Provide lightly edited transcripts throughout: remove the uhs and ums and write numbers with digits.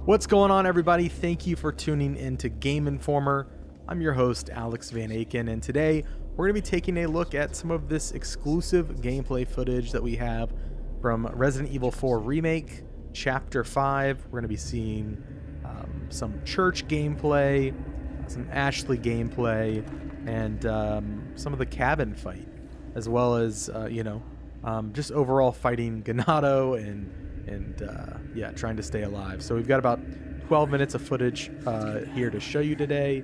What's going on, everybody? Thank you for tuning in to Game Informer. I'm your host, Alex Van Aken, and today we're going to be taking a look at some of this exclusive gameplay footage that we have from Resident Evil 4 Remake, Chapter 5. We're going to be seeing some church gameplay, some Ashley gameplay, and some of the cabin fight, as well as, just overall fighting Ganado and trying to stay alive. So we've got about 12 minutes of footage here to show you today.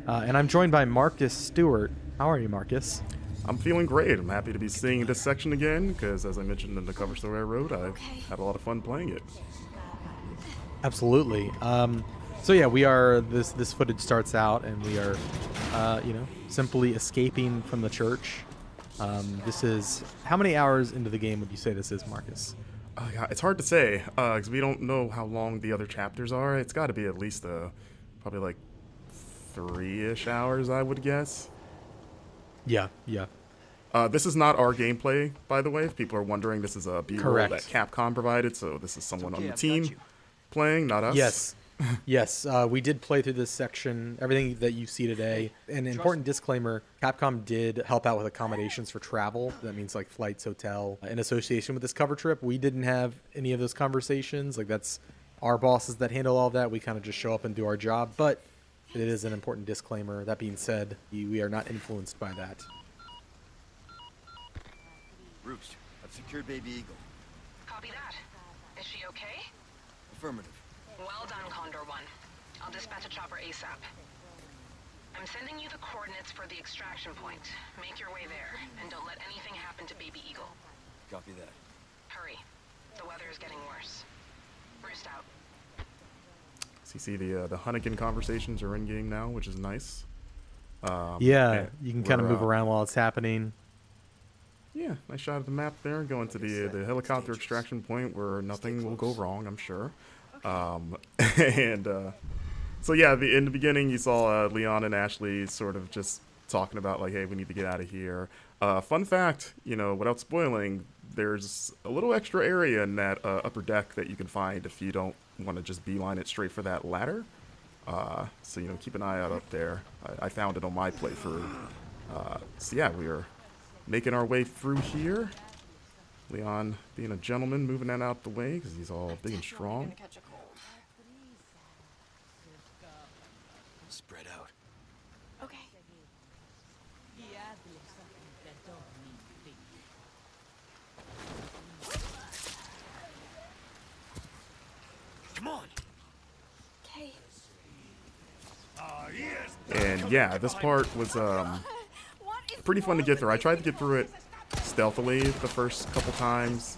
And I'm joined by Marcus Stewart. How are you, Marcus? I'm feeling great. I'm happy to be seeing this section again because, as I mentioned in the cover story I wrote, I had a lot of fun playing it. Absolutely. So yeah, we are. This footage starts out, and we are, simply escaping from the church. This is how many hours into the game would you say this is, Marcus? Yeah, it's hard to say because we don't know how long the other chapters are. It's got to be at least probably like 3-ish hours, I would guess. Yeah. This is not our gameplay, by the way. If people are wondering, this is a B-roll that Capcom provided, so this is someone on the team playing, not us. Yes, we did play through this section, everything that you see today. An important disclaimer, Capcom did help out with accommodations for travel. That means like flights, hotel, in association with this cover trip. We didn't have any of those conversations. Like, that's our bosses that handle all that. We kind of just show up and do our job, but it is an important disclaimer. That being said, we are not influenced by that. Roost, I've secured Baby Eagle. Copy that. Is she okay? Affirmative. Well done, Condor 1. I'll dispatch a chopper ASAP. I'm sending you the coordinates for the extraction point. Make your way there, and don't let anything happen to Baby Eagle. Copy that. Hurry. The weather is getting worse. Roost out. So you see the Hunnigan conversations are in-game now, which is nice. You can kind of move around while it's happening. Yeah, nice shot of the map there, going to the helicopter extraction point where nothing will go wrong, I'm sure. So yeah, in the beginning you saw Leon and Ashley sort of just talking about like, hey, we need to get out of here. Fun fact, without spoiling, there's a little extra area in that upper deck that you can find if you don't want to just beeline it straight for that ladder. So keep an eye out up there. I found it on my playthrough. So yeah, we are making our way through here. Leon being a gentleman, moving that out the way because he's all big and strong. Spread out. Okay. Come on. Okay. And yeah, this part was pretty fun to get through. I tried to get through it stealthily the first couple times.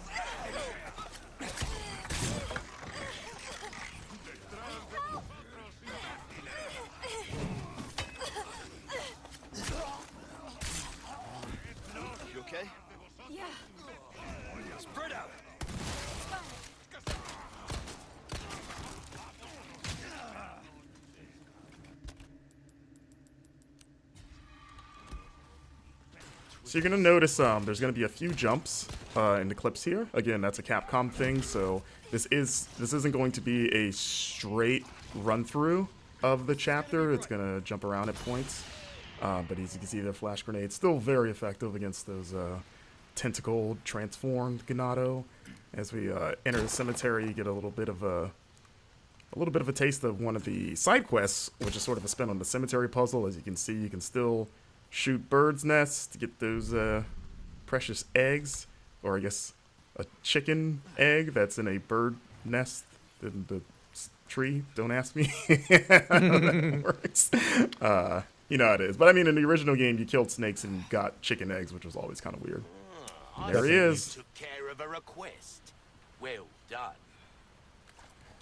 You okay? Yeah. Spread out. So you're gonna notice there's gonna be a few jumps in the clips here. Again, that's a Capcom thing, so this isn't going to be a straight run through of the chapter. It's gonna jump around at points, but as you can see, the flash grenades still very effective against those tentacle transformed Ganado. As we enter the cemetery, you get a little bit of a taste of one of the side quests, which is sort of a spin on the cemetery puzzle. As you can see, you can still shoot birds' nests to get those precious eggs, or I guess a chicken egg that's in a bird nest in the tree. Don't ask me how that works. You know how it is. But I mean, in the original game, you killed snakes and got chicken eggs, which was always kind of weird. There he is. Took care of a request. Well done.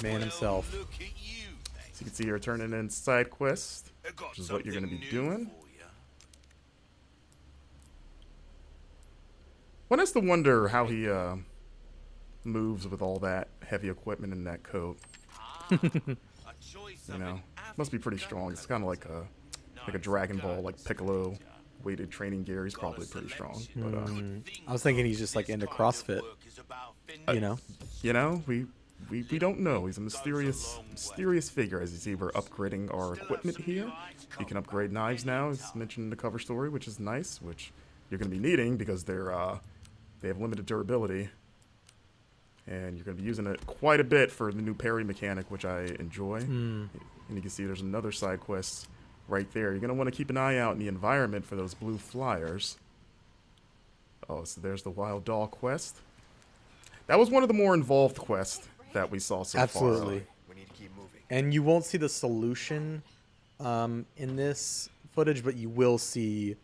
Man himself. Look at you. So you can see here turning in side quest, which is what you're going to be doing. One has to wonder how he moves with all that heavy equipment in that coat. Must be pretty strong. It's kind of like a Dragon Ball, like Piccolo weighted training gear. He's probably pretty strong. But I was thinking he's just like into CrossFit. we we don't know. He's a mysterious figure. As you see, we're upgrading our equipment here. You can upgrade knives now, as mentioned in the cover story, which is nice, which you're going to be needing because they have limited durability. And you're going to be using it quite a bit for the new parry mechanic, which I enjoy. And you can see there's another side quest right there. You're going to want to keep an eye out in the environment for those blue flyers. Oh, so there's the Wild Doll quest. That was one of the more involved quests that we saw so far. Absolutely. We need to keep moving. And you won't see the solution in this footage, but you will see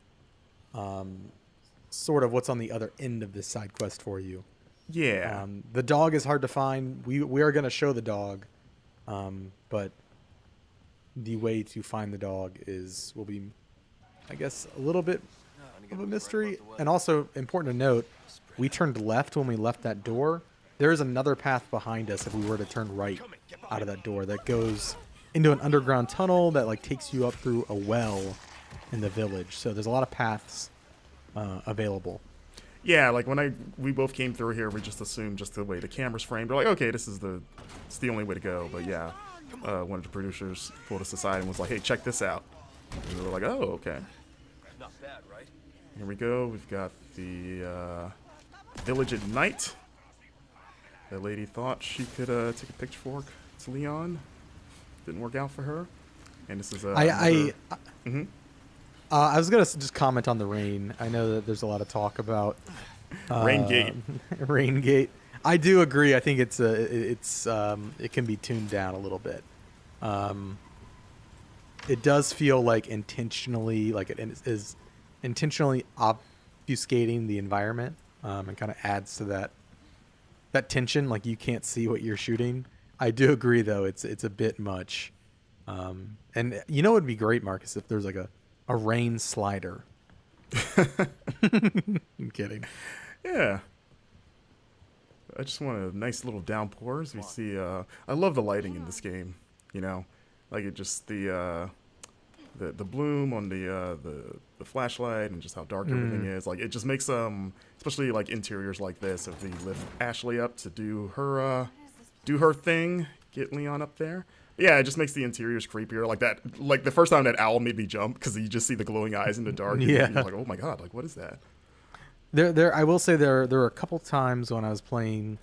sort of what's on the other end of this side quest for you. Yeah. The dog is hard to find. We are going to show the dog, but the way to find the dog will be, I guess, a little bit of a mystery. And also important to note, we turned left when we left that door. There is another path behind us if we were to turn right out of that door that goes into an underground tunnel that like takes you up through a well in the village. So there's a lot of paths available. Yeah, like when we both came through here, we just assumed just the way the camera's framed. We're like, okay, it's the only way to go. But yeah, one of the producers pulled us aside and was like, hey, check this out. And we were like, oh, okay. Not bad, right? Here we go. We've got the village at night. That lady thought she could take a pitchfork to Leon. Didn't work out for her. And this is I was gonna just comment on the rain. I know that there's a lot of talk about Raingate. Raingate. I do agree. I think it can be tuned down a little bit. It does feel like intentionally, like it is intentionally obfuscating the environment, and kind of adds to that tension. Like you can't see what you're shooting. I do agree, though. It's a bit much. And you know, it'd be great, Marcus, if there's like a rain slider. I'm kidding. Yeah. I just want a nice little downpour as we see. I love the lighting in this game. You know, like it just the bloom on the flashlight and just how dark everything is. Like it just makes especially like interiors like this. If we lift Ashley up to do her thing, get Leon up there. Yeah, it just makes the interiors creepier. Like that, like the first time that owl made me jump because you just see the glowing eyes in the dark. And yeah, you're like, oh my god, like what is that? I will say there were a couple times when I was playing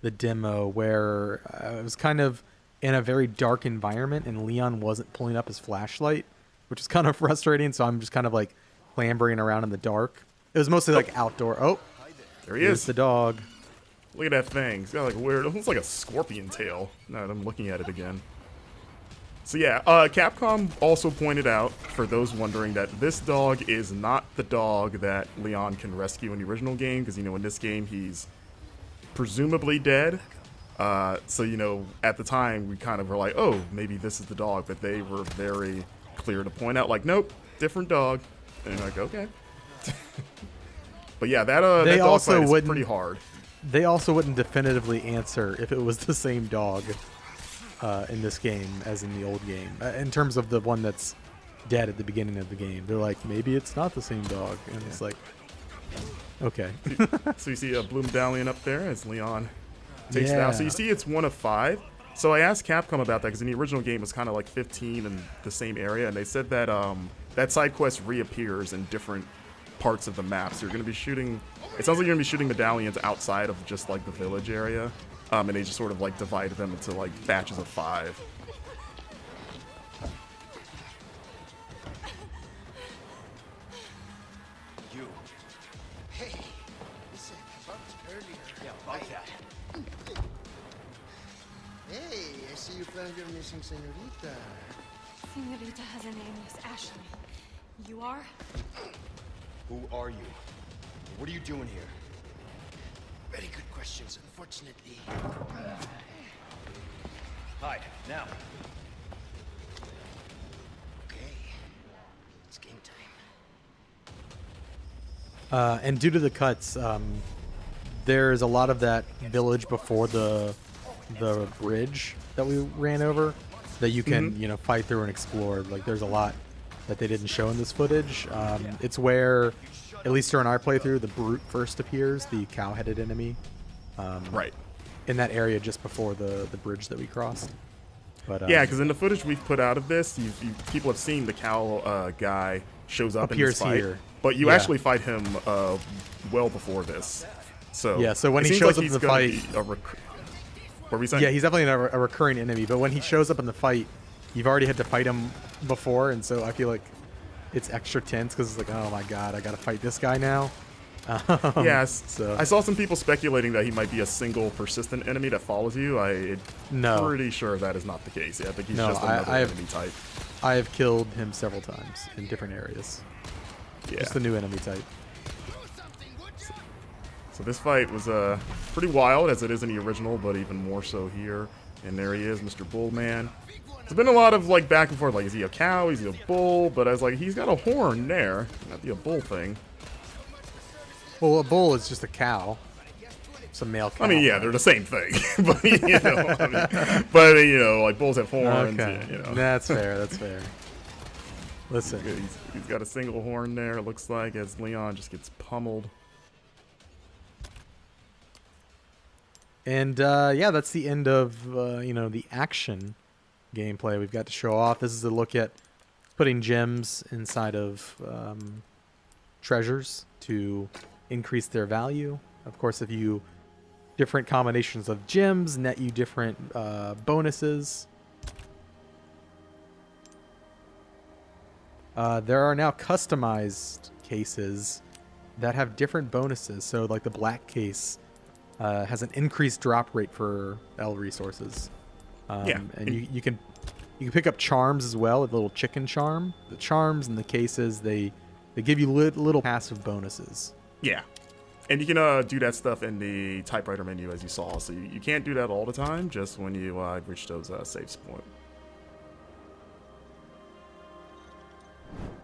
the demo where I was kind of in a very dark environment and Leon wasn't pulling up his flashlight, which is kind of frustrating. So I'm just kind of like clambering around in the dark. It was mostly like outdoor. Oh, there he here's is. the dog. Look at that thing. It's got like a weird, almost like a scorpion tail. Now that I'm looking at it again. So yeah, Capcom also pointed out, for those wondering, that this dog is not the dog that Leon can rescue in the original game, because, you know, in this game, he's presumably dead. So, you know, at the time, we kind of were like, oh, maybe this is the dog, but they were very clear to point out, like, nope, different dog. And you're like, okay. But yeah, that dog fight is pretty hard. They also wouldn't definitively answer if it was the same dog in this game as in the old game. In terms of the one that's dead at the beginning of the game, they're like, maybe it's not the same dog, and it's like, okay. So you see a blue medallion up there as Leon takes it out. So you see it's 1 of 5. So I asked Capcom about that because in the original game it was kind of like 15 in the same area, and they said that that side quest reappears in different parts of the map. So you're going to be shooting. It sounds like you're going to be shooting medallions outside of just like the village area. And they just sort of like divided them into like batches of 5. You. Hey. Listen, bumped earlier. Yeah, about that. Hey, I see you found your missing senorita. Senorita has a name, Miss Ashley. You are? Who are you? What are you doing here? Very good questions, unfortunately. Hide, now. Okay. It's game time. And due to the cuts, there's a lot of that village before the bridge that we ran over that you can, you know, fight through and explore. Like there's a lot that they didn't show in this footage. It's where, at least during our playthrough, the brute first appears, the cow-headed enemy. Right. in that area just before the bridge that we crossed. But Yeah, because in the footage we've put out of this, people have seen the cow guy shows up in this appears fight, here. but you Yeah. actually fight him well before this. So Yeah, so when it he seems shows like up in he's the gonna fight- be what were we saying? Yeah, he's definitely a recurring enemy, but when he shows up in the fight, you've already had to fight him before, and so I feel like it's extra tense because it's like, oh my god, I gotta fight this guy now. Yes. so- I saw some people speculating that he might be a single persistent enemy that follows you. I'm No. pretty sure that is not the case. Yeah, I think he's No, just another I have- enemy type. I have killed him several times in different areas. Yeah. Just a new enemy type. So this fight was pretty wild, as it is in the original, but even more so here. And there he is, Mr. Bullman. There's been a lot of like back and forth, like is he a cow, is he a bull? But I was like, he's got a horn there, not the a bull thing. Well, a bull is just a cow. It's a male cow. I mean, yeah, they're the same thing, but you know, like bulls have horns. Okay, You know. that's fair. That's fair. Listen, He's got a single horn there. It looks like as Leon just gets pummeled. and yeah, that's the end of the action gameplay we've got to show off. This is a look at putting gems inside of treasures to increase their value. Of course, if you different combinations of gems net you different bonuses. There are now customized cases that have different bonuses. So like the black case has an increased drop rate for L resources. Yeah. And you can pick up charms as well, a little chicken charm. The charms and the cases, they give you little passive bonuses. Yeah. And you can do that stuff in the typewriter menu, as you saw. So you can't do that all the time, just when you reach those save